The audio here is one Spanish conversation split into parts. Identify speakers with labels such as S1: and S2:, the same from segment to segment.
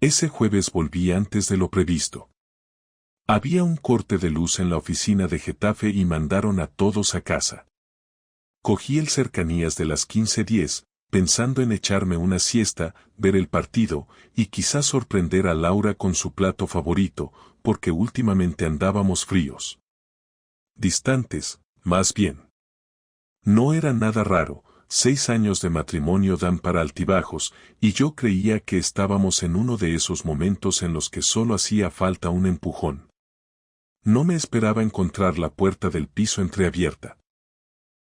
S1: Ese jueves volví antes de lo previsto. Había un corte de luz en la oficina de Getafe y mandaron a todos a casa. Cogí el cercanías de las 15:10, pensando en echarme una siesta, ver el partido, y quizás sorprender a Laura con su plato favorito, porque últimamente andábamos fríos. Distantes, más bien. No era nada raro, 6 años de matrimonio dan para altibajos, y yo creía que estábamos en uno de esos momentos en los que solo hacía falta un empujón. No me esperaba encontrar la puerta del piso entreabierta.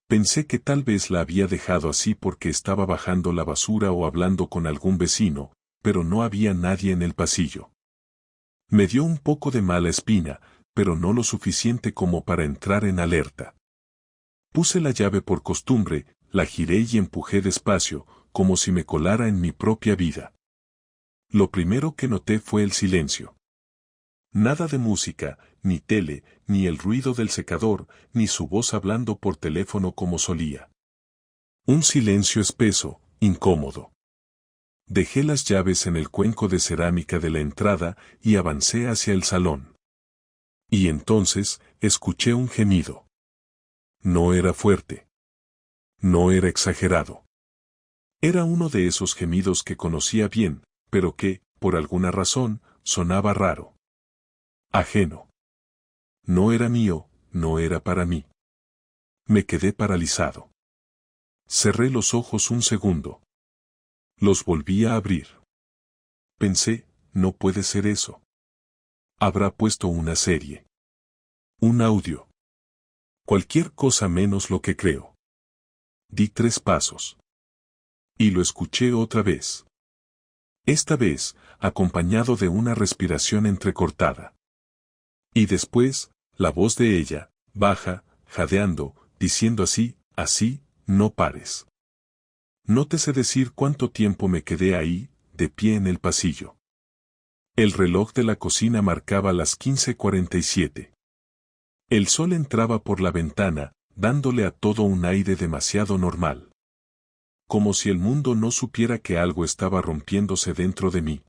S1: Pensé que tal vez la había dejado así porque estaba bajando la basura o hablando con algún vecino, pero no había nadie en el pasillo. Me dio un poco de mala espina, pero no lo suficiente como para entrar en alerta. Puse la llave por costumbre, la giré y empujé despacio, como si me colara en mi propia vida. Lo primero que noté fue el silencio. Nada de música, ni tele, ni el ruido del secador, ni su voz hablando por teléfono como solía. Un silencio espeso, incómodo. Dejé las llaves en el cuenco de cerámica de la entrada y avancé hacia el salón. Y entonces, escuché un gemido. No era fuerte. No era exagerado. Era uno de esos gemidos que conocía bien, pero que, por alguna razón, sonaba raro. Ajeno. No era mío, no era para mí. Me quedé paralizado. Cerré los ojos un segundo. Los volví a abrir. Pensé, no puede ser eso. Habrá puesto una serie. Un audio. Cualquier cosa menos lo que creo. Di 3 pasos. Y lo escuché otra vez. Esta vez, acompañado de una respiración entrecortada. Y después, la voz de ella, baja, jadeando, diciendo así, no pares. No te sé decir cuánto tiempo me quedé ahí, de pie en el pasillo. El reloj de la cocina marcaba las 15:47. El sol entraba por la ventana, dándole a todo un aire demasiado normal. Como si el mundo no supiera que algo estaba rompiéndose dentro de mí.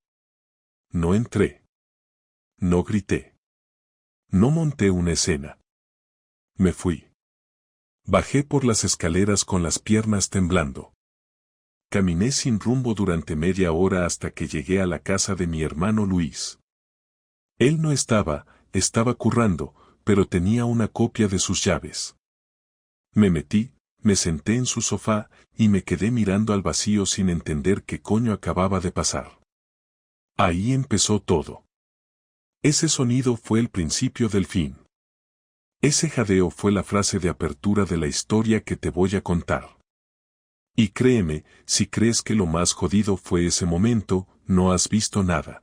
S1: No entré. No grité. No monté una escena. Me fui. Bajé por las escaleras con las piernas temblando. Caminé sin rumbo durante media hora hasta que llegué a la casa de mi hermano Luis. Él no estaba currando, pero tenía una copia de sus llaves. Me metí, me senté en su sofá, y me quedé mirando al vacío sin entender qué coño acababa de pasar. Ahí empezó todo. Ese sonido fue el principio del fin. Ese jadeo fue la frase de apertura de la historia que te voy a contar. Y créeme, si crees que lo más jodido fue ese momento, no has visto nada.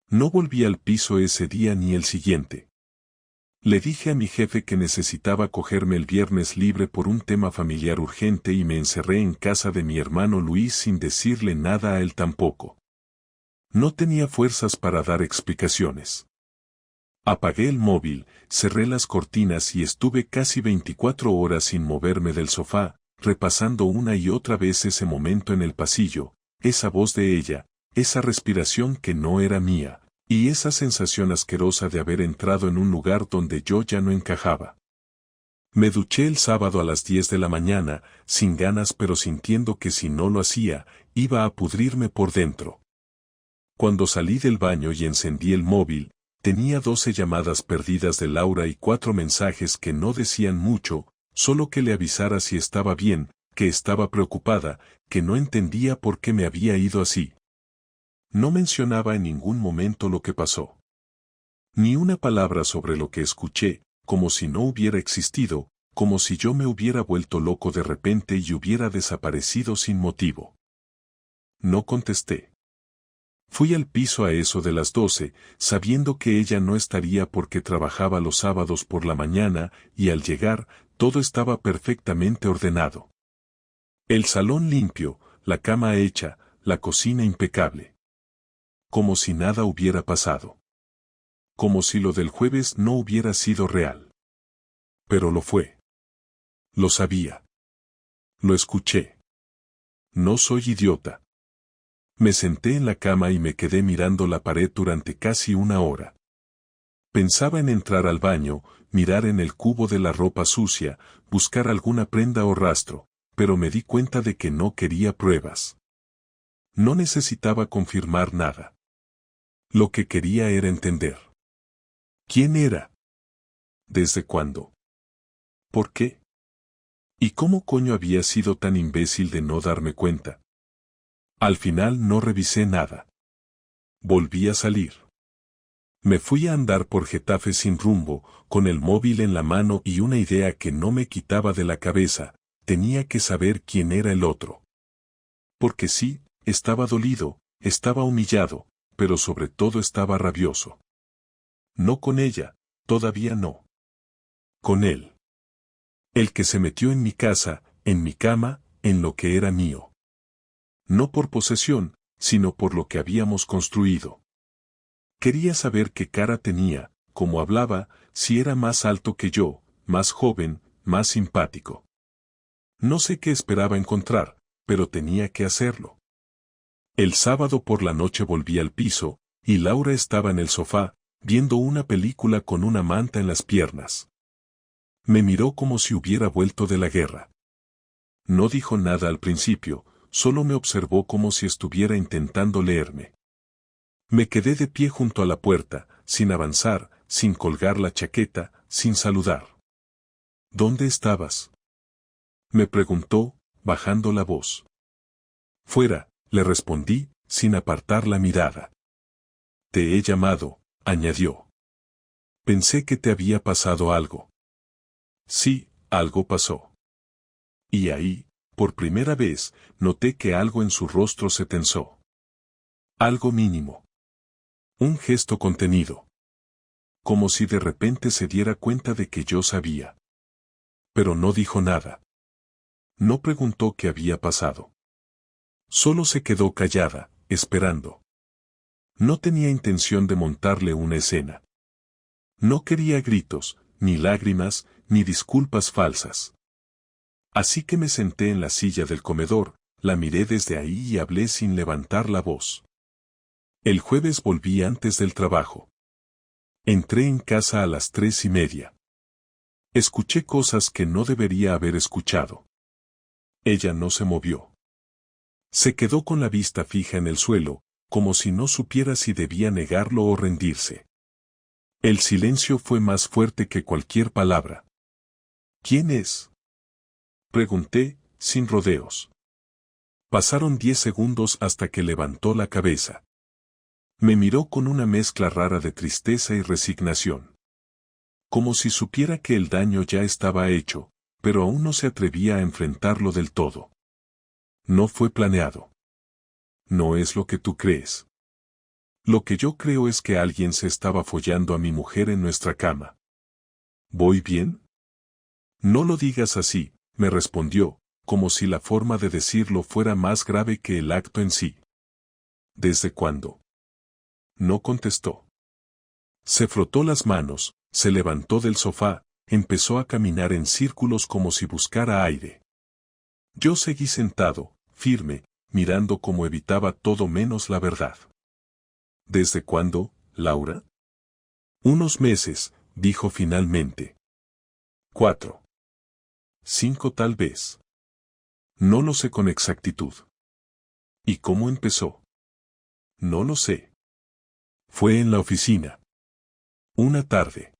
S1: No volví al piso ese día ni el siguiente. Le dije a mi jefe que necesitaba cogerme el viernes libre por un tema familiar urgente y me encerré en casa de mi hermano Luis sin decirle nada a él tampoco. No tenía fuerzas para dar explicaciones. Apagué el móvil, cerré las cortinas y estuve casi 24 horas sin moverme del sofá, repasando una y otra vez ese momento en el pasillo, esa voz de ella, esa respiración que no era mía, y esa sensación asquerosa de haber entrado en un lugar donde yo ya no encajaba. Me duché el sábado a las 10 de la mañana, sin ganas pero sintiendo que si no lo hacía, iba a pudrirme por dentro. Cuando salí del baño y encendí el móvil, tenía 12 llamadas perdidas de Laura y 4 mensajes que no decían mucho, solo que le avisara si estaba bien, que estaba preocupada, que no entendía por qué me había ido así. No mencionaba en ningún momento lo que pasó. Ni una palabra sobre lo que escuché, como si no hubiera existido, como si yo me hubiera vuelto loco de repente y hubiera desaparecido sin motivo. No contesté. Fui al piso a eso de las 12, sabiendo que ella no estaría porque trabajaba los sábados por la mañana, y al llegar, todo estaba perfectamente ordenado. El salón limpio, la cama hecha, la cocina impecable. Como si nada hubiera pasado. Como si lo del jueves no hubiera sido real. Pero lo fue. Lo sabía. Lo escuché. No soy idiota. Me senté en la cama y me quedé mirando la pared durante casi una hora. Pensaba en entrar al baño, mirar en el cubo de la ropa sucia, buscar alguna prenda o rastro, pero me di cuenta de que no quería pruebas. No necesitaba confirmar nada. Lo que quería era entender. ¿Quién era? ¿Desde cuándo? ¿Por qué? ¿Y cómo coño había sido tan imbécil de no darme cuenta? Al final no revisé nada. Volví a salir. Me fui a andar por Getafe sin rumbo, con el móvil en la mano y una idea que no me quitaba de la cabeza: tenía que saber quién era el otro. Porque sí, estaba dolido, estaba humillado, pero sobre todo estaba rabioso. No con ella, todavía no. Con él. El que se metió en mi casa, en mi cama, en lo que era mío. No por posesión, sino por lo que habíamos construido. Quería saber qué cara tenía, cómo hablaba, si era más alto que yo, más joven, más simpático. No sé qué esperaba encontrar, pero tenía que hacerlo. El sábado por la noche volví al piso, y Laura estaba en el sofá, viendo una película con una manta en las piernas. Me miró como si hubiera vuelto de la guerra. No dijo nada al principio, solo me observó como si estuviera intentando leerme. Me quedé de pie junto a la puerta, sin avanzar, sin colgar la chaqueta, sin saludar. ¿Dónde estabas?, me preguntó, bajando la voz. Fuera, le respondí, sin apartar la mirada. Te he llamado, añadió. Pensé que te había pasado algo. Sí, algo pasó. Y ahí, por primera vez, noté que algo en su rostro se tensó. Algo mínimo. Un gesto contenido. Como si de repente se diera cuenta de que yo sabía. Pero no dijo nada. No preguntó qué había pasado. Solo se quedó callada, esperando. No tenía intención de montarle una escena. No quería gritos, ni lágrimas, ni disculpas falsas. Así que me senté en la silla del comedor, la miré desde ahí y hablé sin levantar la voz. El jueves volví antes del trabajo. Entré en casa a las 3:30. Escuché cosas que no debería haber escuchado. Ella no se movió. Se quedó con la vista fija en el suelo, como si no supiera si debía negarlo o rendirse. El silencio fue más fuerte que cualquier palabra. ¿Quién es?, pregunté, sin rodeos. Pasaron 10 segundos hasta que levantó la cabeza. Me miró con una mezcla rara de tristeza y resignación. Como si supiera que el daño ya estaba hecho, pero aún no se atrevía a enfrentarlo del todo. No fue planeado. No es lo que tú crees. Lo que yo creo es que alguien se estaba follando a mi mujer en nuestra cama. ¿Voy bien? No lo digas así, me respondió, como si la forma de decirlo fuera más grave que el acto en sí. ¿Desde cuándo? No contestó. Se frotó las manos, se levantó del sofá, empezó a caminar en círculos como si buscara aire. Yo seguí sentado, firme, mirando cómo evitaba todo menos la verdad. ¿Desde cuándo, Laura? Unos meses, dijo finalmente. 4. 5 tal vez. No lo sé con exactitud. ¿Y cómo empezó? No lo sé. Fue en la oficina. Una tarde.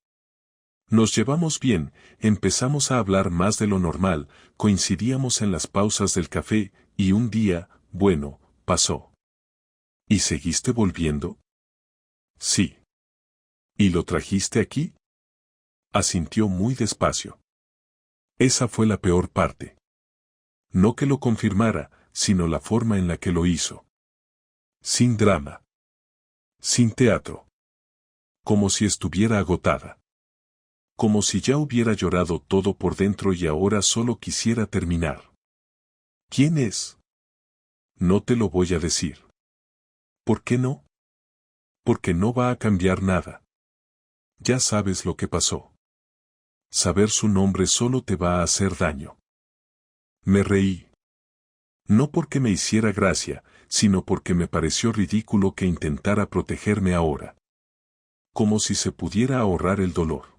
S1: Nos llevamos bien, empezamos a hablar más de lo normal, coincidíamos en las pausas del café, y un día, bueno, pasó. ¿Y seguiste volviendo? Sí. ¿Y lo trajiste aquí? Asintió muy despacio. Esa fue la peor parte. No que lo confirmara, sino la forma en la que lo hizo. Sin drama. Sin teatro. Como si estuviera agotada. Como si ya hubiera llorado todo por dentro y ahora solo quisiera terminar. ¿Quién es? No te lo voy a decir. ¿Por qué no? Porque no va a cambiar nada. Ya sabes lo que pasó. Saber su nombre solo te va a hacer daño. Me reí. No porque me hiciera gracia, sino porque me pareció ridículo que intentara protegerme ahora. Como si se pudiera ahorrar el dolor.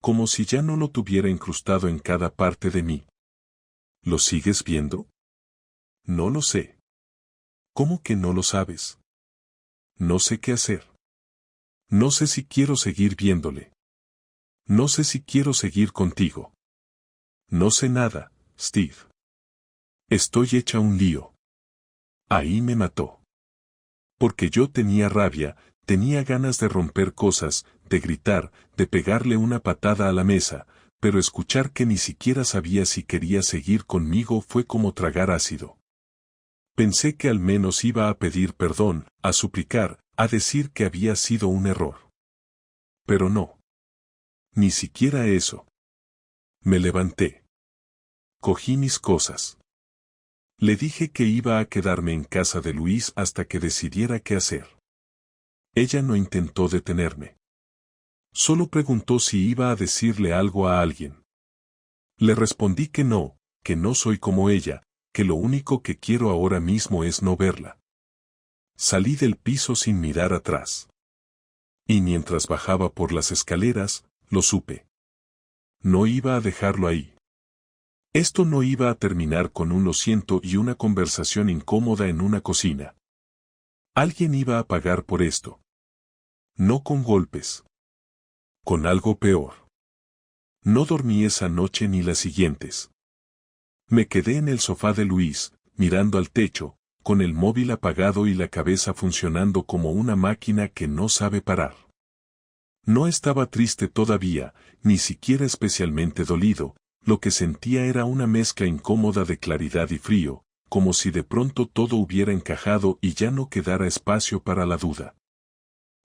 S1: Como si ya no lo tuviera incrustado en cada parte de mí. ¿Lo sigues viendo? No lo sé. ¿Cómo que no lo sabes? No sé qué hacer. No sé si quiero seguir viéndole. No sé si quiero seguir contigo. No sé nada, Steve. Estoy hecha un lío. Ahí me mató. Porque yo tenía rabia, tenía ganas de romper cosas, de gritar, de pegarle una patada a la mesa, pero escuchar que ni siquiera sabía si quería seguir conmigo fue como tragar ácido. Pensé que al menos iba a pedir perdón, a suplicar, a decir que había sido un error. Pero no. Ni siquiera eso. Me levanté. Cogí mis cosas. Le dije que iba a quedarme en casa de Luis hasta que decidiera qué hacer. Ella no intentó detenerme. Solo preguntó si iba a decirle algo a alguien. Le respondí que no soy como ella, que lo único que quiero ahora mismo es no verla. Salí del piso sin mirar atrás. Y mientras bajaba por las escaleras, lo supe. No iba a dejarlo ahí. Esto no iba a terminar con un lo siento y una conversación incómoda en una cocina. Alguien iba a pagar por esto. No con golpes. Con algo peor. No dormí esa noche ni las siguientes. Me quedé en el sofá de Luis, mirando al techo, con el móvil apagado y la cabeza funcionando como una máquina que no sabe parar. No estaba triste todavía, ni siquiera especialmente dolido, lo que sentía era una mezcla incómoda de claridad y frío, como si de pronto todo hubiera encajado y ya no quedara espacio para la duda.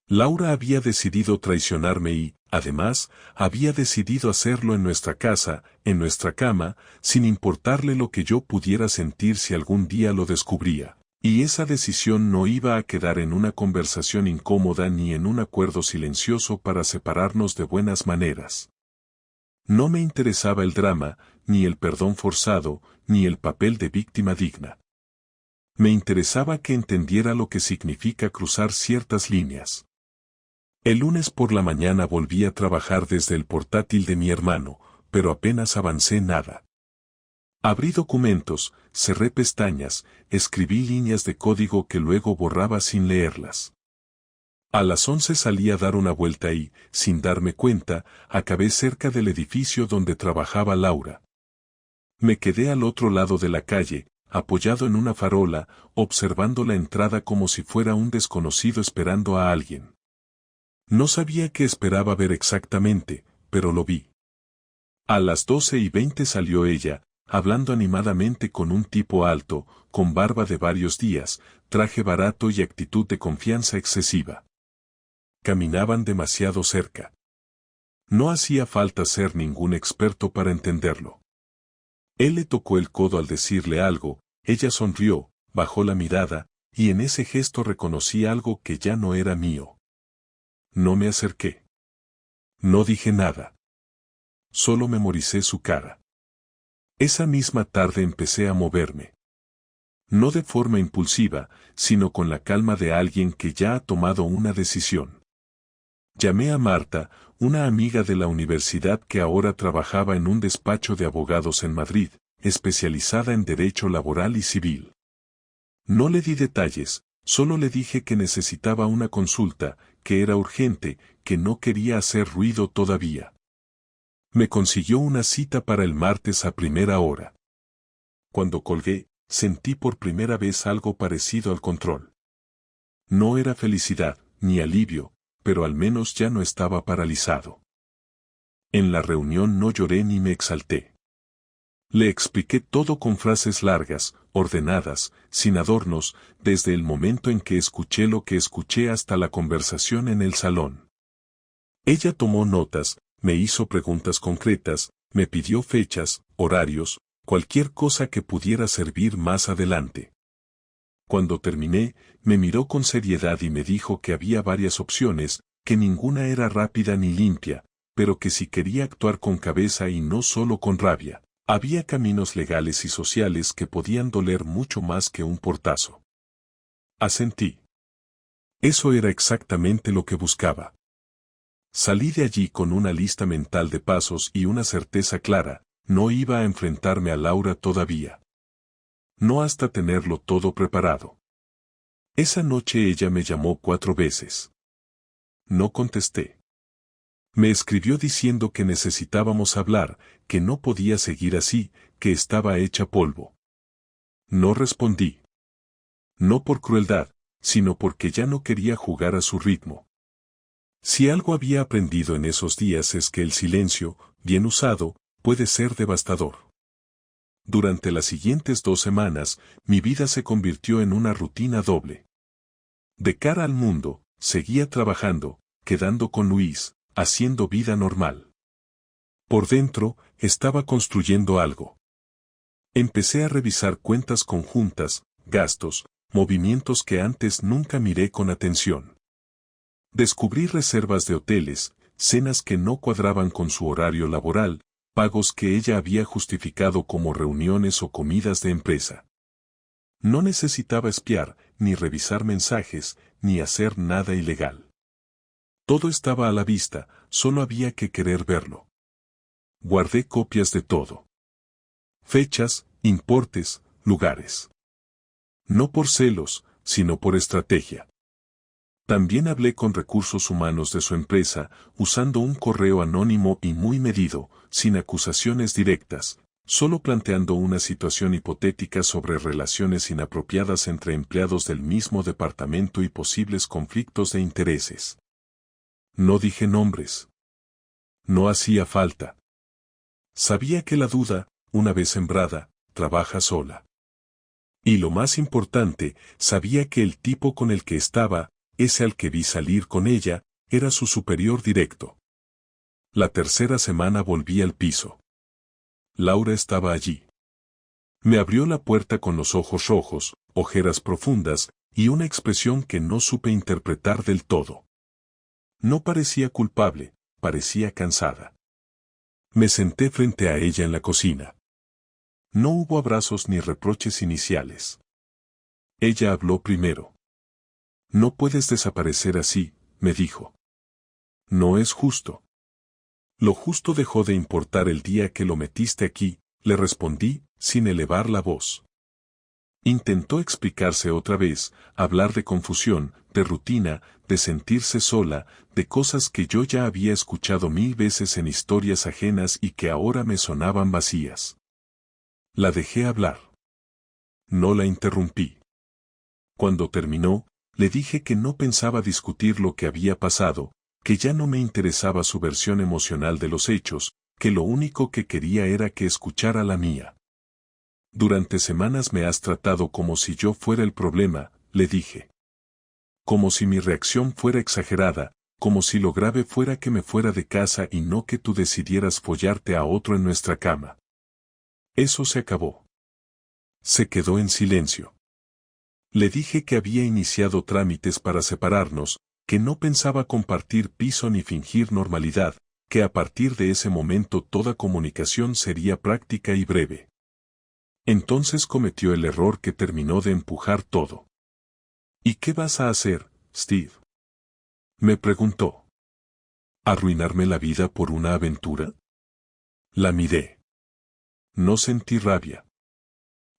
S1: Laura había decidido traicionarme y, además, había decidido hacerlo en nuestra casa, en nuestra cama, sin importarle lo que yo pudiera sentir si algún día lo descubría. Y esa decisión no iba a quedar en una conversación incómoda ni en un acuerdo silencioso para separarnos de buenas maneras. No me interesaba el drama, ni el perdón forzado, ni el papel de víctima digna. Me interesaba que entendiera lo que significa cruzar ciertas líneas. El lunes por la mañana volví a trabajar desde el portátil de mi hermano, pero apenas avancé nada. Abrí documentos, cerré pestañas, escribí líneas de código que luego borraba sin leerlas. A las 11 salí a dar una vuelta y, sin darme cuenta, acabé cerca del edificio donde trabajaba Laura. Me quedé al otro lado de la calle, apoyado en una farola, observando la entrada como si fuera un desconocido esperando a alguien. No sabía qué esperaba ver exactamente, pero lo vi. A las 12:20 salió ella, hablando animadamente con un tipo alto, con barba de varios días, traje barato y actitud de confianza excesiva. Caminaban demasiado cerca. No hacía falta ser ningún experto para entenderlo. Él le tocó el codo al decirle algo, ella sonrió, bajó la mirada, y en ese gesto reconocí algo que ya no era mío. No me acerqué. No dije nada. Solo memoricé su cara. Esa misma tarde empecé a moverme. No de forma impulsiva, sino con la calma de alguien que ya ha tomado una decisión. Llamé a Marta, una amiga de la universidad que ahora trabajaba en un despacho de abogados en Madrid, especializada en derecho laboral y civil. No le di detalles, solo le dije que necesitaba una consulta, que era urgente, que no quería hacer ruido todavía. Me consiguió una cita para el martes a primera hora. Cuando colgué, sentí por primera vez algo parecido al control. No era felicidad, ni alivio, pero al menos ya no estaba paralizado. En la reunión no lloré ni me exalté. Le expliqué todo con frases largas, ordenadas, sin adornos, desde el momento en que escuché lo que escuché hasta la conversación en el salón. Ella tomó notas, me hizo preguntas concretas, me pidió fechas, horarios, cualquier cosa que pudiera servir más adelante. Cuando terminé, me miró con seriedad y me dijo que había varias opciones, que ninguna era rápida ni limpia, pero que si quería actuar con cabeza y no solo con rabia, había caminos legales y sociales que podían doler mucho más que un portazo. Asentí. Eso era exactamente lo que buscaba. Salí de allí con una lista mental de pasos y una certeza clara: no iba a enfrentarme a Laura todavía. No hasta tenerlo todo preparado. Esa noche ella me llamó 4 veces. No contesté. Me escribió diciendo que necesitábamos hablar, que no podía seguir así, que estaba hecha polvo. No respondí. No por crueldad, sino porque ya no quería jugar a su ritmo. Si algo había aprendido en esos días es que el silencio, bien usado, puede ser devastador. Durante las siguientes 2 semanas, mi vida se convirtió en una rutina doble. De cara al mundo, seguía trabajando, quedando con Luis, haciendo vida normal. Por dentro, estaba construyendo algo. Empecé a revisar cuentas conjuntas, gastos, movimientos que antes nunca miré con atención. Descubrí reservas de hoteles, cenas que no cuadraban con su horario laboral, pagos que ella había justificado como reuniones o comidas de empresa. No necesitaba espiar, ni revisar mensajes, ni hacer nada ilegal. Todo estaba a la vista, solo había que querer verlo. Guardé copias de todo. Fechas, importes, lugares. No por celos, sino por estrategia. También hablé con recursos humanos de su empresa, usando un correo anónimo y muy medido, sin acusaciones directas, solo planteando una situación hipotética sobre relaciones inapropiadas entre empleados del mismo departamento y posibles conflictos de intereses. No dije nombres. No hacía falta. Sabía que la duda, una vez sembrada, trabaja sola. Y lo más importante, sabía que el tipo con el que estaba, ese al que vi salir con ella, era su superior directo. La tercera semana volví al piso. Laura estaba allí. Me abrió la puerta con los ojos rojos, ojeras profundas, y una expresión que no supe interpretar del todo. No parecía culpable, parecía cansada. Me senté frente a ella en la cocina. No hubo abrazos ni reproches iniciales. Ella habló primero. No puedes desaparecer así, me dijo. No es justo. Lo justo dejó de importar el día que lo metiste aquí, le respondí, sin elevar la voz. Intentó explicarse otra vez, hablar de confusión, de rutina, de sentirse sola, de cosas que yo ya había escuchado 1000 veces en historias ajenas y que ahora me sonaban vacías. La dejé hablar. No la interrumpí. Cuando terminó, le dije que no pensaba discutir lo que había pasado, que ya no me interesaba su versión emocional de los hechos, que lo único que quería era que escuchara la mía. Durante semanas me has tratado como si yo fuera el problema, le dije. Como si mi reacción fuera exagerada, como si lo grave fuera que me fuera de casa y no que tú decidieras follarte a otro en nuestra cama. Eso se acabó. Se quedó en silencio. Le dije que había iniciado trámites para separarnos, que no pensaba compartir piso ni fingir normalidad, que a partir de ese momento toda comunicación sería práctica y breve. Entonces cometió el error que terminó de empujar todo. ¿Y qué vas a hacer, Steve? Me preguntó. ¿Arruinarme la vida por una aventura? La miré. No sentí rabia.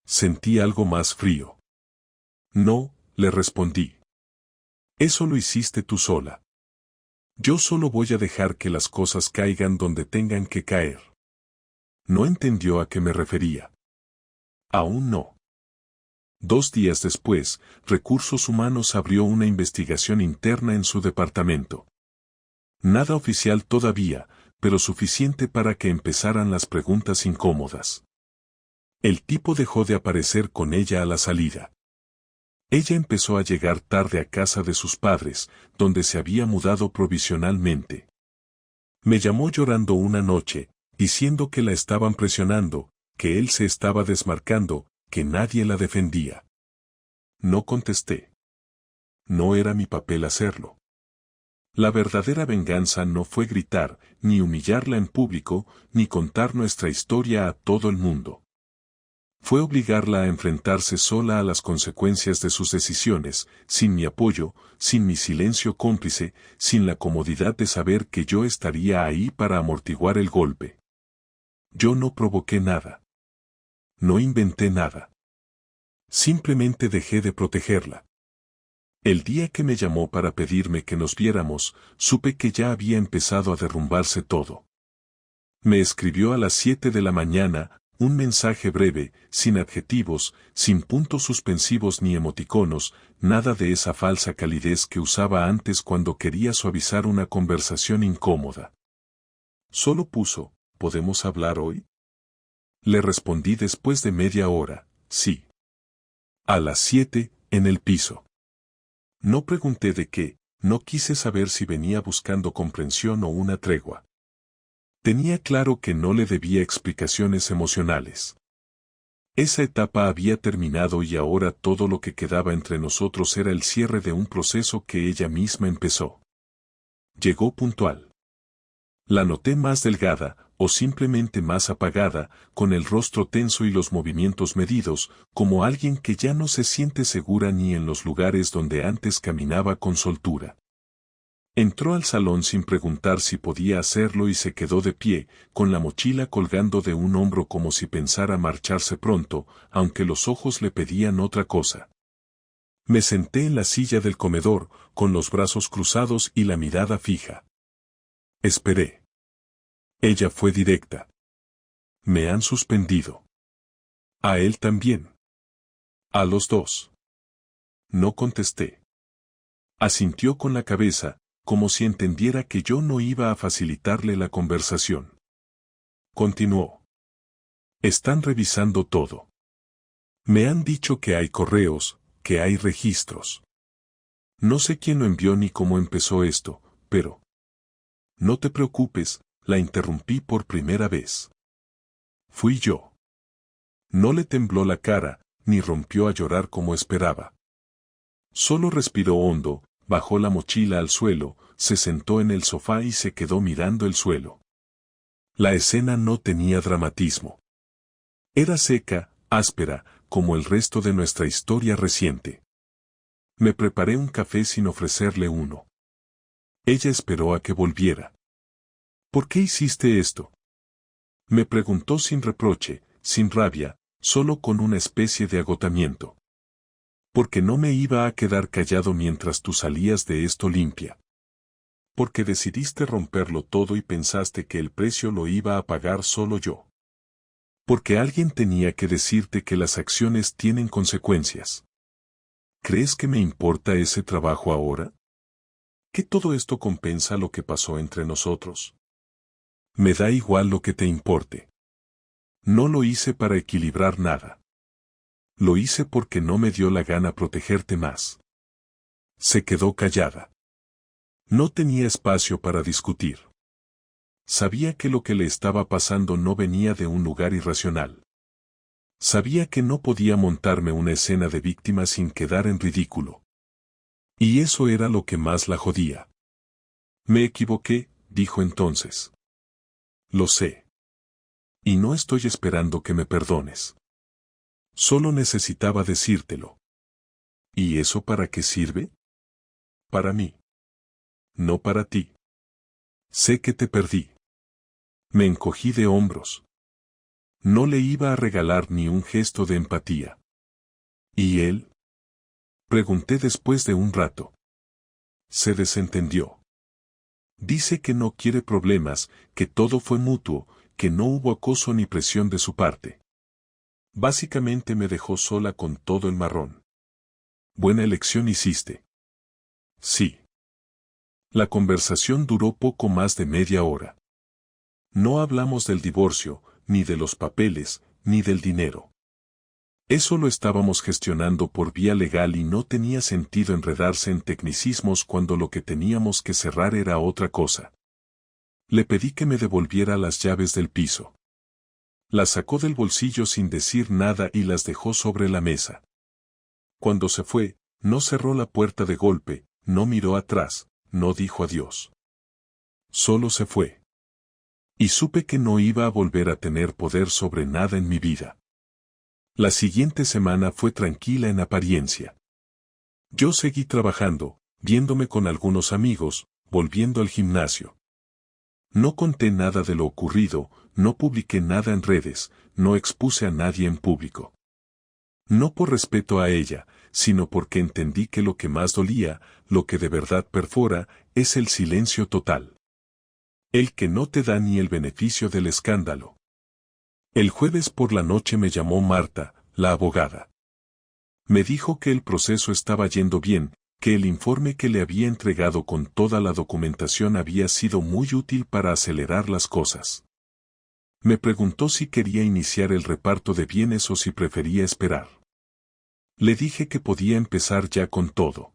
S1: Sentí algo más frío. No, le respondí. Eso lo hiciste tú sola. Yo solo voy a dejar que las cosas caigan donde tengan que caer. No entendió a qué me refería. Aún no. 2 días después, Recursos Humanos abrió una investigación interna en su departamento. Nada oficial todavía, pero suficiente para que empezaran las preguntas incómodas. El tipo dejó de aparecer con ella a la salida. Ella empezó a llegar tarde a casa de sus padres, donde se había mudado provisionalmente. Me llamó llorando una noche, diciendo que la estaban presionando, que él se estaba desmarcando, que nadie la defendía. No contesté. No era mi papel hacerlo. La verdadera venganza no fue gritar, ni humillarla en público, ni contar nuestra historia a todo el mundo. Fue obligarla a enfrentarse sola a las consecuencias de sus decisiones, sin mi apoyo, sin mi silencio cómplice, sin la comodidad de saber que yo estaría ahí para amortiguar el golpe. Yo no provoqué nada. No inventé nada. Simplemente dejé de protegerla. El día que me llamó para pedirme que nos viéramos, supe que ya había empezado a derrumbarse todo. Me escribió a las 7 de la mañana, un mensaje breve, sin adjetivos, sin puntos suspensivos ni emoticonos, nada de esa falsa calidez que usaba antes cuando quería suavizar una conversación incómoda. Solo puso, ¿podemos hablar hoy? Le respondí después de media hora, sí. A las 7, en el piso. No pregunté de qué, no quise saber si venía buscando comprensión o una tregua. Tenía claro que no le debía explicaciones emocionales. Esa etapa había terminado y ahora todo lo que quedaba entre nosotros era el cierre de un proceso que ella misma empezó. Llegó puntual. La noté más delgada, o simplemente más apagada, con el rostro tenso y los movimientos medidos, como alguien que ya no se siente segura ni en los lugares donde antes caminaba con soltura. Entró al salón sin preguntar si podía hacerlo y se quedó de pie, con la mochila colgando de un hombro como si pensara marcharse pronto, aunque los ojos le pedían otra cosa. Me senté en la silla del comedor, con los brazos cruzados y la mirada fija. Esperé. Ella fue directa. Me han suspendido. A él también. A los dos. No contesté. Asintió con la cabeza, como si entendiera que yo no iba a facilitarle la conversación. Continuó. Están revisando todo. Me han dicho que hay correos, que hay registros. No sé quién lo envió ni cómo empezó esto, pero... No te preocupes, la interrumpí por primera vez. Fui yo. No le tembló la cara, ni rompió a llorar como esperaba. Solo respiró hondo, bajó la mochila al suelo, se sentó en el sofá y se quedó mirando el suelo. La escena no tenía dramatismo. Era seca, áspera, como el resto de nuestra historia reciente. Me preparé un café sin ofrecerle uno. Ella esperó a que volviera. ¿Por qué hiciste esto? Me preguntó sin reproche, sin rabia, solo con una especie de agotamiento. Porque no me iba a quedar callado mientras tú salías de esto limpia. Porque decidiste romperlo todo y pensaste que el precio lo iba a pagar solo yo. Porque alguien tenía que decirte que las acciones tienen consecuencias. ¿Crees que me importa ese trabajo ahora? ¿Que todo esto compensa lo que pasó entre nosotros? Me da igual lo que te importe. No lo hice para equilibrar nada. Lo hice porque no me dio la gana protegerte más. Se quedó callada. No tenía espacio para discutir. Sabía que lo que le estaba pasando no venía de un lugar irracional. Sabía que no podía montarme una escena de víctima sin quedar en ridículo. Y eso era lo que más la jodía. Me equivoqué, dijo entonces. Lo sé. Y no estoy esperando que me perdones. Solo necesitaba decírtelo. ¿Y eso para qué sirve? Para mí. No para ti. Sé que te perdí. Me encogí de hombros. No le iba a regalar ni un gesto de empatía. ¿Y él? Pregunté después de un rato. Se desentendió. Dice que no quiere problemas, que todo fue mutuo, que no hubo acoso ni presión de su parte. Básicamente me dejó sola con todo el marrón. Buena elección hiciste. Sí. La conversación duró poco más de media hora. No hablamos del divorcio, ni de los papeles, ni del dinero. Eso lo estábamos gestionando por vía legal y no tenía sentido enredarse en tecnicismos cuando lo que teníamos que cerrar era otra cosa. Le pedí que me devolviera las llaves del piso. Las sacó del bolsillo sin decir nada y las dejó sobre la mesa. Cuando se fue, no cerró la puerta de golpe, no miró atrás, no dijo adiós. Solo se fue. Y supe que no iba a volver a tener poder sobre nada en mi vida. La siguiente semana fue tranquila en apariencia. Yo seguí trabajando, viéndome con algunos amigos, volviendo al gimnasio. No conté nada de lo ocurrido, no publiqué nada en redes, no expuse a nadie en público. No por respeto a ella, sino porque entendí que lo que más dolía, lo que de verdad perfora, es el silencio total. El que no te da ni el beneficio del escándalo. El jueves por la noche me llamó Marta, la abogada. Me dijo que el proceso estaba yendo bien, que el informe que le había entregado con toda la documentación había sido muy útil para acelerar las cosas. Me preguntó si quería iniciar el reparto de bienes o si prefería esperar. Le dije que podía empezar ya con todo.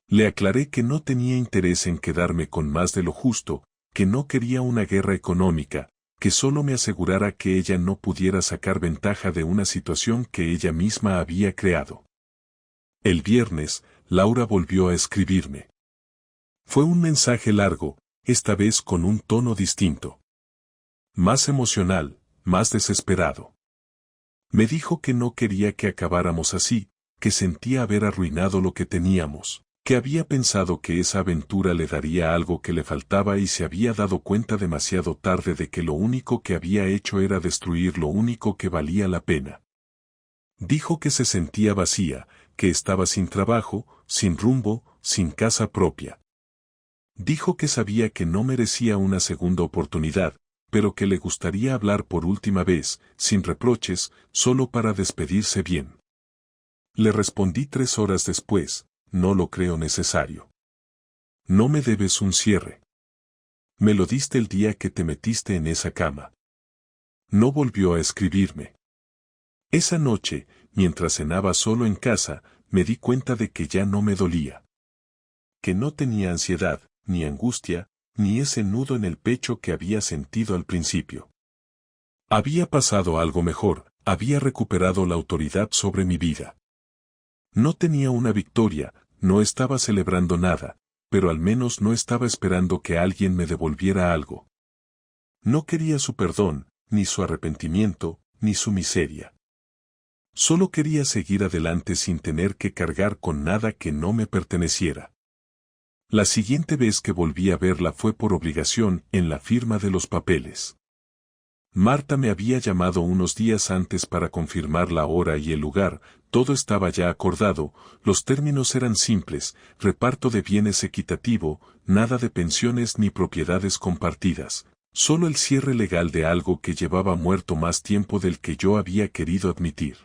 S1: Le aclaré que no tenía interés en quedarme con más de lo justo, que no quería una guerra económica, que solo me asegurara que ella no pudiera sacar ventaja de una situación que ella misma había creado. El viernes, Laura volvió a escribirme. Fue un mensaje largo, esta vez con un tono distinto. Más emocional, más desesperado. Me dijo que no quería que acabáramos así, que sentía haber arruinado lo que teníamos, que había pensado que esa aventura le daría algo que le faltaba y se había dado cuenta demasiado tarde de que lo único que había hecho era destruir lo único que valía la pena. Dijo que se sentía vacía, que estaba sin trabajo, sin rumbo, sin casa propia. Dijo que sabía que no merecía una segunda oportunidad, pero que le gustaría hablar por última vez, sin reproches, solo para despedirse bien. Le respondí 3 horas después, no lo creo necesario. No me debes un cierre. Me lo diste el día que te metiste en esa cama. No volvió a escribirme. Esa noche, mientras cenaba solo en casa, me di cuenta de que ya no me dolía. Que no tenía ansiedad, ni angustia, ni ese nudo en el pecho que había sentido al principio. Había pasado algo mejor, había recuperado la autoridad sobre mi vida. No tenía una victoria, no estaba celebrando nada, pero al menos no estaba esperando que alguien me devolviera algo. No quería su perdón, ni su arrepentimiento, ni su miseria. Solo quería seguir adelante sin tener que cargar con nada que no me perteneciera. La siguiente vez que volví a verla fue por obligación en la firma de los papeles. Marta me había llamado unos días antes para confirmar la hora y el lugar, todo estaba ya acordado, los términos eran simples, reparto de bienes equitativo, nada de pensiones ni propiedades compartidas, solo el cierre legal de algo que llevaba muerto más tiempo del que yo había querido admitir.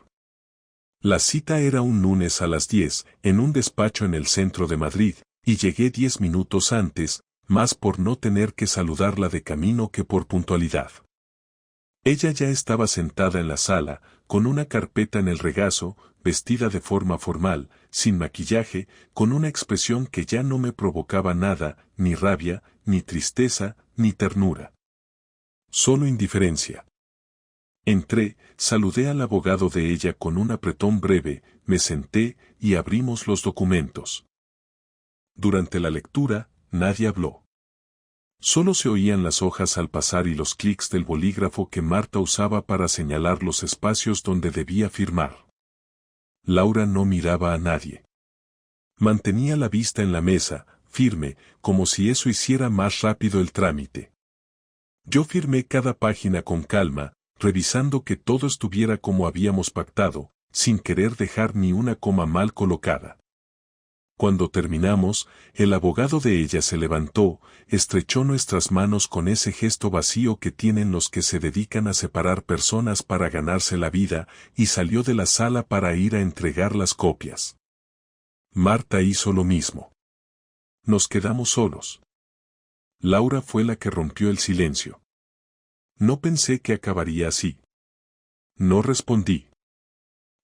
S1: La cita era un lunes a las 10, en un despacho en el centro de Madrid, y llegué 10 minutos antes, más por no tener que saludarla de camino que por puntualidad. Ella ya estaba sentada en la sala, con una carpeta en el regazo, vestida de forma formal, sin maquillaje, con una expresión que ya no me provocaba nada, ni rabia, ni tristeza, ni ternura. Solo indiferencia. Entré, saludé al abogado de ella con un apretón breve, me senté y abrimos los documentos. Durante la lectura, nadie habló. Solo se oían las hojas al pasar y los clics del bolígrafo que Marta usaba para señalar los espacios donde debía firmar. Laura no miraba a nadie. Mantenía la vista en la mesa, firme, como si eso hiciera más rápido el trámite. Yo firmé cada página con calma, revisando que todo estuviera como habíamos pactado, sin querer dejar ni una coma mal colocada. Cuando terminamos, el abogado de ella se levantó, estrechó nuestras manos con ese gesto vacío que tienen los que se dedican a separar personas para ganarse la vida, y salió de la sala para ir a entregar las copias. Marta hizo lo mismo. Nos quedamos solos. Laura fue la que rompió el silencio. No pensé que acabaría así. No respondí.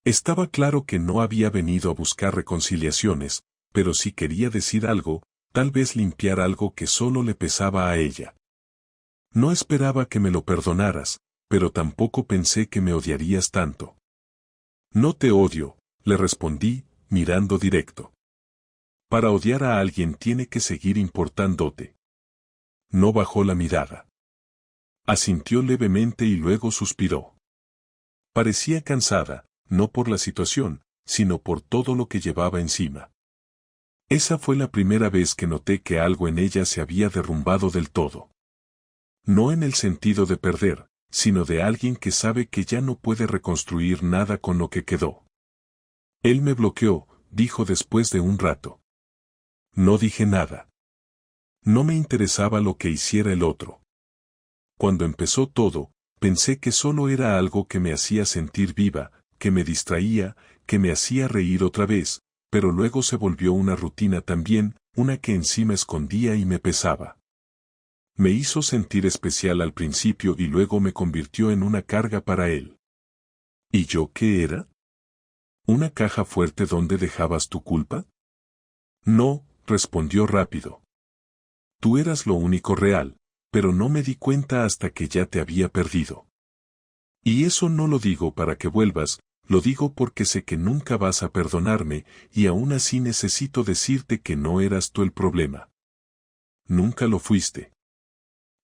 S1: Estaba claro que no había venido a buscar reconciliaciones, pero si quería decir algo, tal vez limpiar algo que solo le pesaba a ella. No esperaba que me lo perdonaras, pero tampoco pensé que me odiarías tanto. No te odio, le respondí, mirando directo. Para odiar a alguien tiene que seguir importándote. No bajó la mirada. Asintió levemente y luego suspiró. Parecía cansada, no por la situación, sino por todo lo que llevaba encima. Esa fue la primera vez que noté que algo en ella se había derrumbado del todo. No en el sentido de perder, sino de alguien que sabe que ya no puede reconstruir nada con lo que quedó. Él me bloqueó, dijo después de un rato. No dije nada. No me interesaba lo que hiciera el otro. Cuando empezó todo, pensé que solo era algo que me hacía sentir viva, que me distraía, que me hacía reír otra vez, pero luego se volvió una rutina también, una que encima escondía y me pesaba. Me hizo sentir especial al principio y luego me convirtió en una carga para él. ¿Y yo qué era? ¿Una caja fuerte donde dejabas tu culpa? No, respondió rápido. Tú eras lo único real, pero no me di cuenta hasta que ya te había perdido. Y eso no lo digo para que vuelvas, lo digo porque sé que nunca vas a perdonarme, y aún así necesito decirte que no eras tú el problema. Nunca lo fuiste.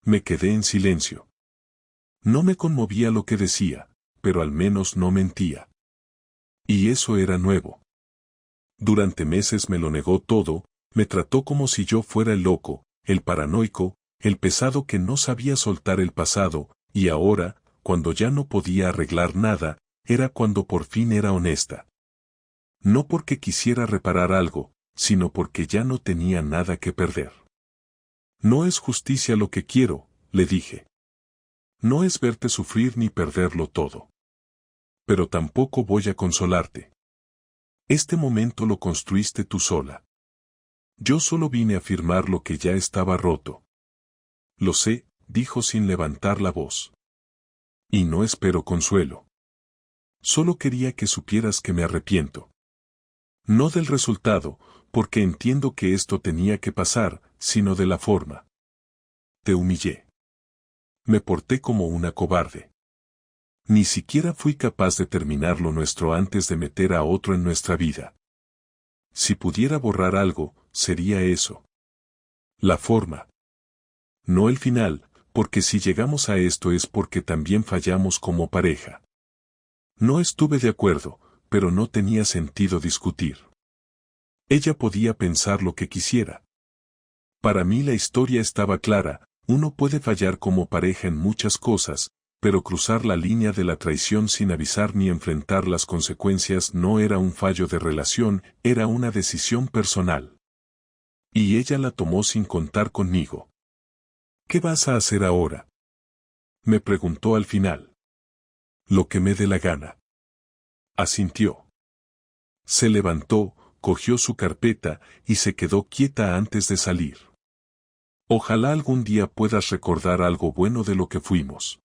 S1: Me quedé en silencio. No me conmovía lo que decía, pero al menos no mentía. Y eso era nuevo. Durante meses me lo negó todo, me trató como si yo fuera el loco, el paranoico, el pesado que no sabía soltar el pasado, y ahora, cuando ya no podía arreglar nada, era cuando por fin era honesta. No porque quisiera reparar algo, sino porque ya no tenía nada que perder. No es justicia lo que quiero, le dije. No es verte sufrir ni perderlo todo. Pero tampoco voy a consolarte. Este momento lo construiste tú sola. Yo solo vine a afirmar lo que ya estaba roto. Lo sé, dijo sin levantar la voz. Y no espero consuelo. Solo quería que supieras que me arrepiento. No del resultado, porque entiendo que esto tenía que pasar, sino de la forma. Te humillé. Me porté como una cobarde. Ni siquiera fui capaz de terminar lo nuestro antes de meter a otro en nuestra vida. Si pudiera borrar algo, sería eso. La forma. No el final, porque si llegamos a esto es porque también fallamos como pareja. No estuve de acuerdo, pero no tenía sentido discutir. Ella podía pensar lo que quisiera. Para mí la historia estaba clara, uno puede fallar como pareja en muchas cosas, pero cruzar la línea de la traición sin avisar ni enfrentar las consecuencias no era un fallo de relación, era una decisión personal. Y ella la tomó sin contar conmigo. ¿Qué vas a hacer ahora?, me preguntó al final. Lo que me dé la gana. Asintió. Se levantó, cogió su carpeta y se quedó quieta antes de salir. Ojalá algún día puedas recordar algo bueno de lo que fuimos.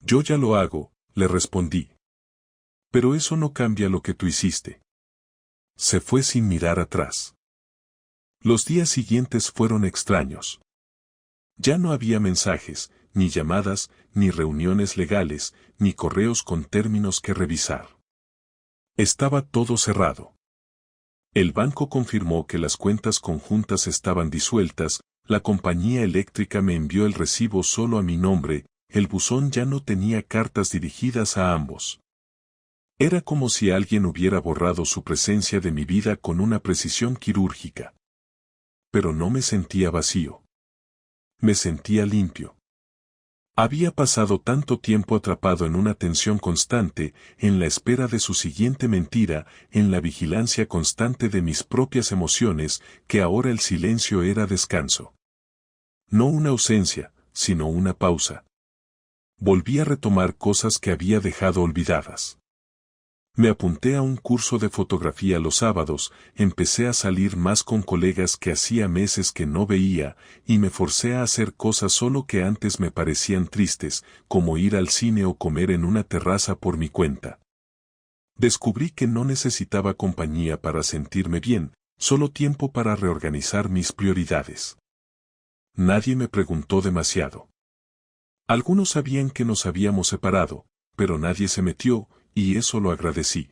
S1: Yo ya lo hago, le respondí. Pero eso no cambia lo que tú hiciste. Se fue sin mirar atrás. Los días siguientes fueron extraños. Ya no había mensajes, ni llamadas, ni reuniones legales, ni correos con términos que revisar. Estaba todo cerrado. El banco confirmó que las cuentas conjuntas estaban disueltas, la compañía eléctrica me envió el recibo solo a mi nombre, el buzón ya no tenía cartas dirigidas a ambos. Era como si alguien hubiera borrado su presencia de mi vida con una precisión quirúrgica. Pero no me sentía vacío. Me sentía limpio. Había pasado tanto tiempo atrapado en una tensión constante, en la espera de su siguiente mentira, en la vigilancia constante de mis propias emociones, que ahora el silencio era descanso. No una ausencia, sino una pausa. Volví a retomar cosas que había dejado olvidadas. Me apunté a un curso de fotografía los sábados, empecé a salir más con colegas que hacía meses que no veía, y me forcé a hacer cosas solo que antes me parecían tristes, como ir al cine o comer en una terraza por mi cuenta. Descubrí que no necesitaba compañía para sentirme bien, solo tiempo para reorganizar mis prioridades. Nadie me preguntó demasiado. Algunos sabían que nos habíamos separado, pero nadie se metió, y eso lo agradecí.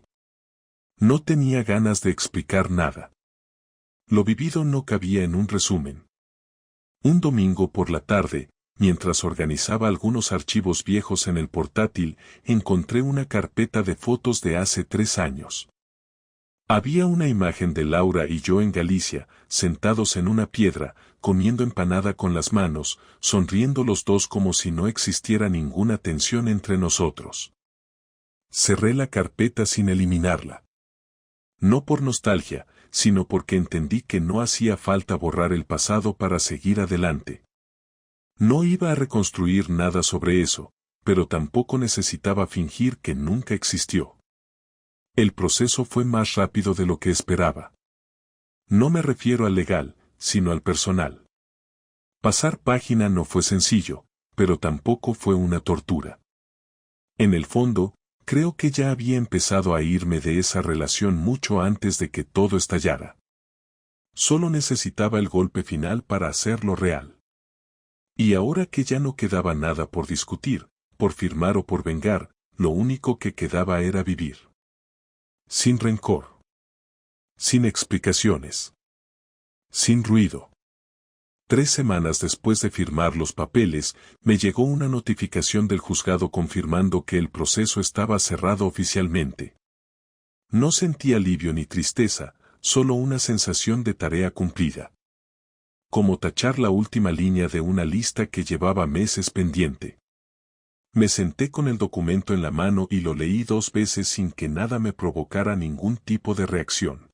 S1: No tenía ganas de explicar nada. Lo vivido no cabía en un resumen. Un domingo por la tarde, mientras organizaba algunos archivos viejos en el portátil, encontré una carpeta de fotos de hace 3 años. Había una imagen de Laura y yo en Galicia, sentados en una piedra, comiendo empanada con las manos, sonriendo los dos como si no existiera ninguna tensión entre nosotros. Cerré la carpeta sin eliminarla. No por nostalgia, sino porque entendí que no hacía falta borrar el pasado para seguir adelante. No iba a reconstruir nada sobre eso, pero tampoco necesitaba fingir que nunca existió. El proceso fue más rápido de lo que esperaba. No me refiero al legal, sino al personal. Pasar página no fue sencillo, pero tampoco fue una tortura. En el fondo, creo que ya había empezado a irme de esa relación mucho antes de que todo estallara. Solo necesitaba el golpe final para hacerlo real. Y ahora que ya no quedaba nada por discutir, por firmar o por vengar, lo único que quedaba era vivir. Sin rencor. Sin explicaciones. Sin ruido. 3 semanas después de firmar los papeles, me llegó una notificación del juzgado confirmando que el proceso estaba cerrado oficialmente. No sentí alivio ni tristeza, solo una sensación de tarea cumplida. Como tachar la última línea de una lista que llevaba meses pendiente. Me senté con el documento en la mano y lo leí 2 veces sin que nada me provocara ningún tipo de reacción.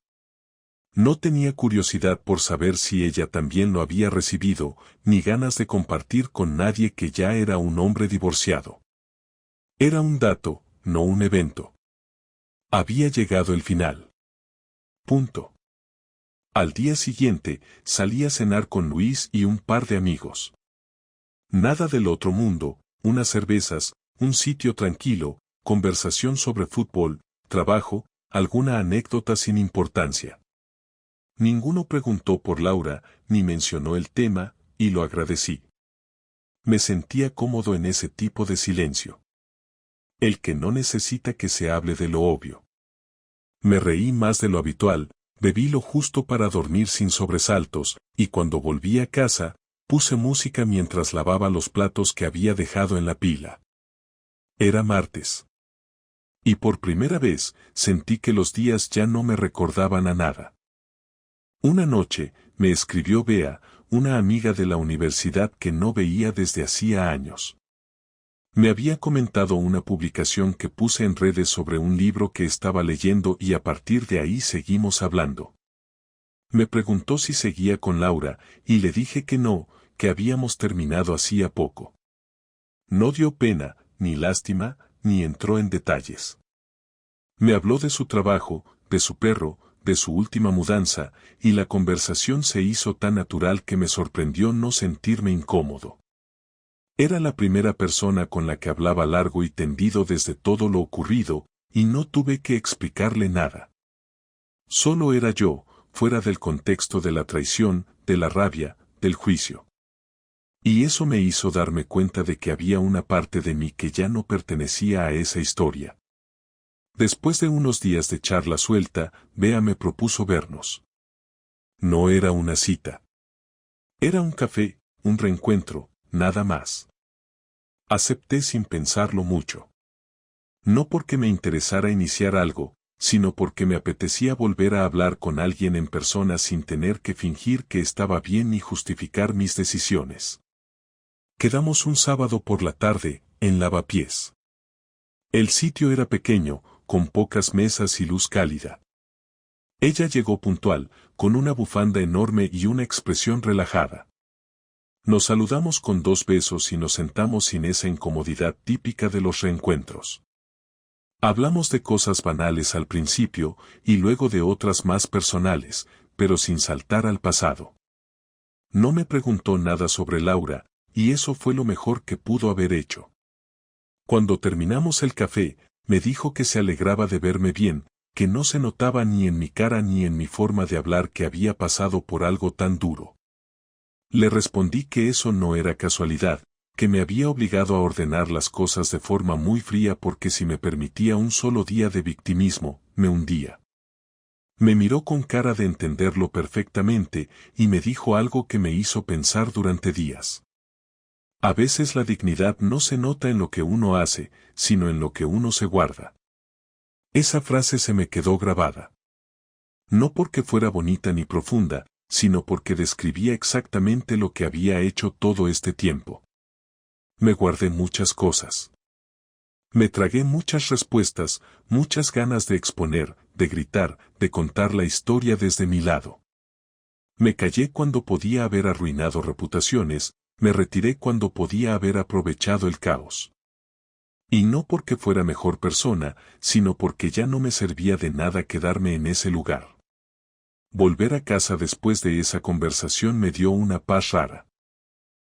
S1: No tenía curiosidad por saber si ella también lo había recibido, ni ganas de compartir con nadie que ya era un hombre divorciado. Era un dato, no un evento. Había llegado el final. Punto. Al día siguiente, salí a cenar con Luis y un par de amigos. Nada del otro mundo, unas cervezas, un sitio tranquilo, conversación sobre fútbol, trabajo, alguna anécdota sin importancia. Ninguno preguntó por Laura, ni mencionó el tema, y lo agradecí. Me sentía cómodo en ese tipo de silencio. El que no necesita que se hable de lo obvio. Me reí más de lo habitual, bebí lo justo para dormir sin sobresaltos, y cuando volví a casa, puse música mientras lavaba los platos que había dejado en la pila. Era martes. Y por primera vez, sentí que los días ya no me recordaban a nada. Una noche, me escribió Bea, una amiga de la universidad que no veía desde hacía años. Me había comentado una publicación que puse en redes sobre un libro que estaba leyendo y a partir de ahí seguimos hablando. Me preguntó si seguía con Laura, y le dije que no, que habíamos terminado hacía poco. No dio pena, ni lástima, ni entró en detalles. Me habló de su trabajo, de su perro, de su última mudanza, y la conversación se hizo tan natural que me sorprendió no sentirme incómodo. Era la primera persona con la que hablaba largo y tendido desde todo lo ocurrido, y no tuve que explicarle nada. Solo era yo, fuera del contexto de la traición, de la rabia, del juicio. Y eso me hizo darme cuenta de que había una parte de mí que ya no pertenecía a esa historia. Después de unos días de charla suelta, Bea me propuso vernos. No era una cita. Era un café, un reencuentro, nada más. Acepté sin pensarlo mucho. No porque me interesara iniciar algo, sino porque me apetecía volver a hablar con alguien en persona sin tener que fingir que estaba bien ni justificar mis decisiones. Quedamos un sábado por la tarde, en Lavapiés. El sitio era pequeño, con pocas mesas y luz cálida. Ella llegó puntual, con una bufanda enorme y una expresión relajada. Nos saludamos con 2 besos y nos sentamos sin esa incomodidad típica de los reencuentros. Hablamos de cosas banales al principio y luego de otras más personales, pero sin saltar al pasado. No me preguntó nada sobre Laura, y eso fue lo mejor que pudo haber hecho. Cuando terminamos el café, me dijo que se alegraba de verme bien, que no se notaba ni en mi cara ni en mi forma de hablar que había pasado por algo tan duro. Le respondí que eso no era casualidad, que me había obligado a ordenar las cosas de forma muy fría porque si me permitía un solo día de victimismo, me hundía. Me miró con cara de entenderlo perfectamente y me dijo algo que me hizo pensar durante días. A veces la dignidad no se nota en lo que uno hace, sino en lo que uno se guarda. Esa frase se me quedó grabada. No porque fuera bonita ni profunda, sino porque describía exactamente lo que había hecho todo este tiempo. Me guardé muchas cosas. Me tragué muchas respuestas, muchas ganas de exponer, de gritar, de contar la historia desde mi lado. Me callé cuando podía haber arruinado reputaciones, me retiré cuando podía haber aprovechado el caos. Y no porque fuera mejor persona, sino porque ya no me servía de nada quedarme en ese lugar. Volver a casa después de esa conversación me dio una paz rara.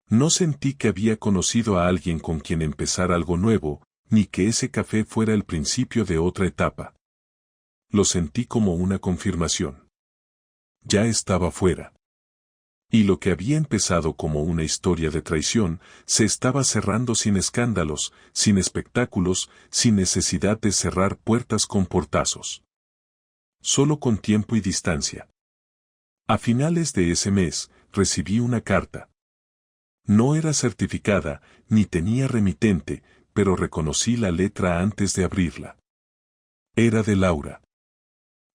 S1: No sentí que había conocido a alguien con quien empezar algo nuevo, ni que ese café fuera el principio de otra etapa. Lo sentí como una confirmación. Ya estaba fuera. Y lo que había empezado como una historia de traición, se estaba cerrando sin escándalos, sin espectáculos, sin necesidad de cerrar puertas con portazos. Solo con tiempo y distancia. A finales de ese mes, recibí una carta. No era certificada, ni tenía remitente, pero reconocí la letra antes de abrirla. Era de Laura.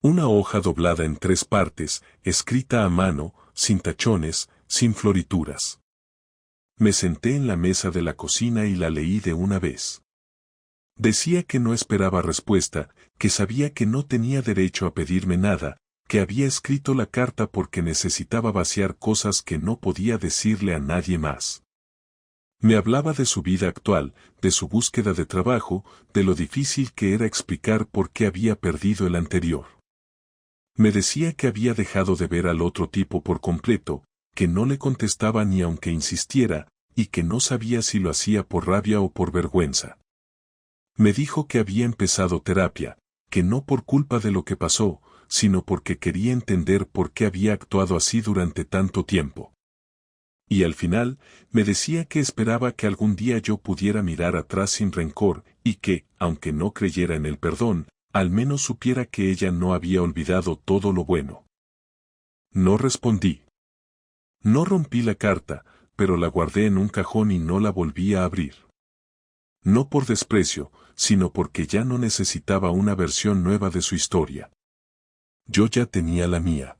S1: Una hoja doblada en 3 partes, escrita a mano, sin tachones, sin florituras. Me senté en la mesa de la cocina y la leí de una vez. Decía que no esperaba respuesta, que sabía que no tenía derecho a pedirme nada, que había escrito la carta porque necesitaba vaciar cosas que no podía decirle a nadie más. Me hablaba de su vida actual, de su búsqueda de trabajo, de lo difícil que era explicar por qué había perdido el anterior. Me decía que había dejado de ver al otro tipo por completo, que no le contestaba ni aunque insistiera, y que no sabía si lo hacía por rabia o por vergüenza. Me dijo que había empezado terapia, que no por culpa de lo que pasó, sino porque quería entender por qué había actuado así durante tanto tiempo. Y al final, me decía que esperaba que algún día yo pudiera mirar atrás sin rencor, y que, aunque no creyera en el perdón, al menos supiera que ella no había olvidado todo lo bueno. No respondí. No rompí la carta, pero la guardé en un cajón y no la volví a abrir. No por desprecio, sino porque ya no necesitaba una versión nueva de su historia. Yo ya tenía la mía.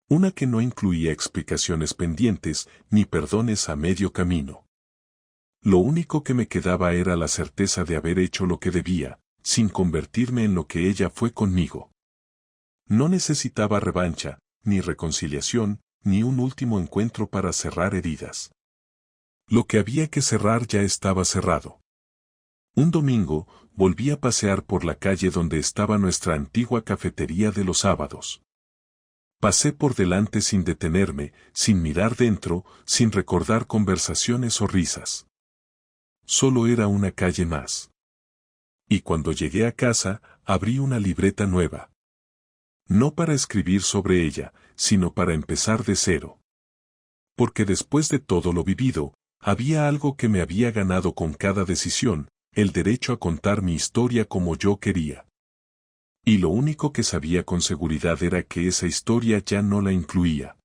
S1: Una que no incluía explicaciones pendientes, ni perdones a medio camino. Lo único que me quedaba era la certeza de haber hecho lo que debía, sin convertirme en lo que ella fue conmigo. No necesitaba revancha, ni reconciliación, ni un último encuentro para cerrar heridas. Lo que había que cerrar ya estaba cerrado. Un domingo, volví a pasear por la calle donde estaba nuestra antigua cafetería de los sábados. Pasé por delante sin detenerme, sin mirar dentro, sin recordar conversaciones o risas. Solo era una calle más. Y cuando llegué a casa, abrí una libreta nueva. No para escribir sobre ella, sino para empezar de cero. Porque después de todo lo vivido, había algo que me había ganado con cada decisión, el derecho a contar mi historia como yo quería. Y lo único que sabía con seguridad era que esa historia ya no la incluía.